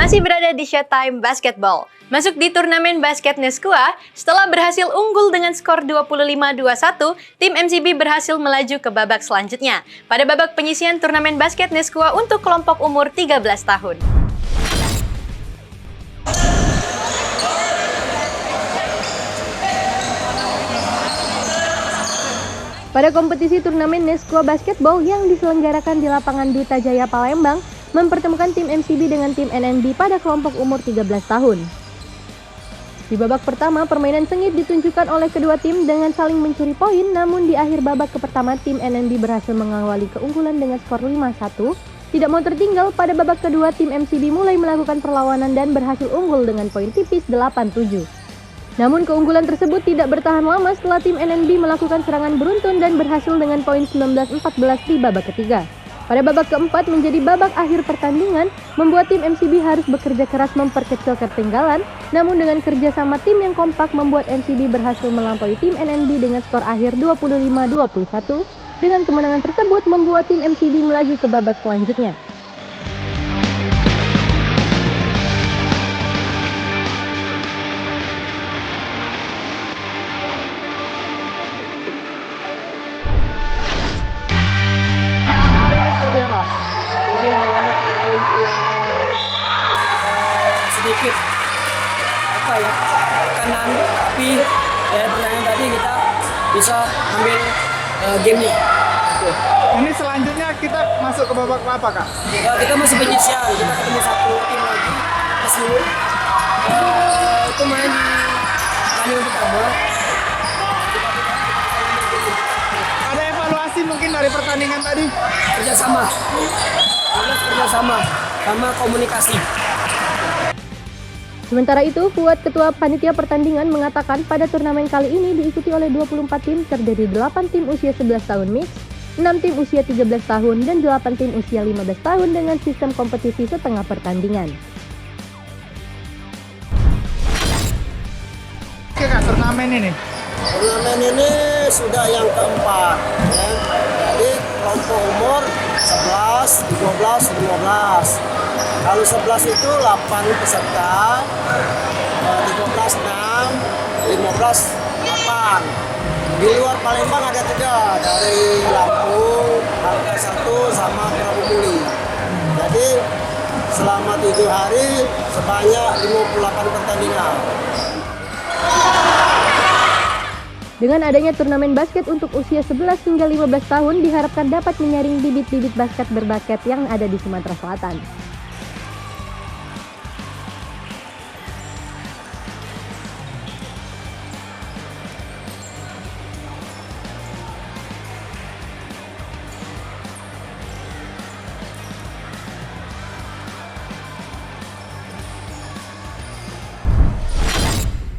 Masih berada di Showtime Basketball. Masuk di turnamen basket Neskua, setelah berhasil unggul dengan skor 25-21, tim MCB berhasil melaju ke babak selanjutnya. Pada babak penyisihan turnamen basket Neskua untuk kelompok umur 13 tahun. Pada kompetisi turnamen Neskua Basketball yang diselenggarakan di lapangan Duta Jaya Palembang, mempertemukan tim MCB dengan tim NNB pada kelompok umur 13 tahun. Di babak pertama, permainan sengit ditunjukkan oleh kedua tim dengan saling mencuri poin, namun di akhir babak pertama tim NNB berhasil mengawali keunggulan dengan skor 5-1. Tidak mau tertinggal, pada babak kedua tim MCB mulai melakukan perlawanan dan berhasil unggul dengan poin tipis 8-7. Namun keunggulan tersebut tidak bertahan lama setelah tim NNB melakukan serangan beruntun dan berhasil dengan poin 19-14 di babak ketiga. Pada babak keempat menjadi babak akhir pertandingan, membuat tim MCB harus bekerja keras memperkecil ketinggalan, namun dengan kerjasama tim yang kompak membuat MCB berhasil melampaui tim NNB dengan skor akhir 25-21. Dengan kemenangan tersebut membuat tim MCB melaju ke babak selanjutnya. Sedikit tekanan, tapi pertandingan tadi kita bisa ambil game-nya. Ini selanjutnya kita masuk ke babak apa, Kak? Kita masih penyisian, kita ketemu satu tim lagi pas dulu. Itu main di tanding pertama. Ada evaluasi mungkin dari pertandingan tadi? Kerjasama sama komunikasi. Sementara itu, Fuad, ketua panitia pertandingan, mengatakan pada turnamen kali ini diikuti oleh 24 tim terdiri 8 tim usia 11 tahun mix, 6 tim usia 13 tahun, dan 8 tim usia 15 tahun dengan sistem kompetisi setengah pertandingan. Oke, Kak, turnamen ini Sudah yang keempat. Jadi kelompok umur 11, 12, 15. Kalau 11 itu 8 peserta, 13 6, 15 8. Di luar Palembang ada 3, dari Lampung, Harga 1, sama Prabu Muli. Jadi selama 7 hari sebanyak 58 pertandingan. Dengan adanya turnamen basket untuk usia 11 hingga 15 tahun diharapkan dapat menyaring bibit-bibit basket berbakat yang ada di Sumatera Selatan.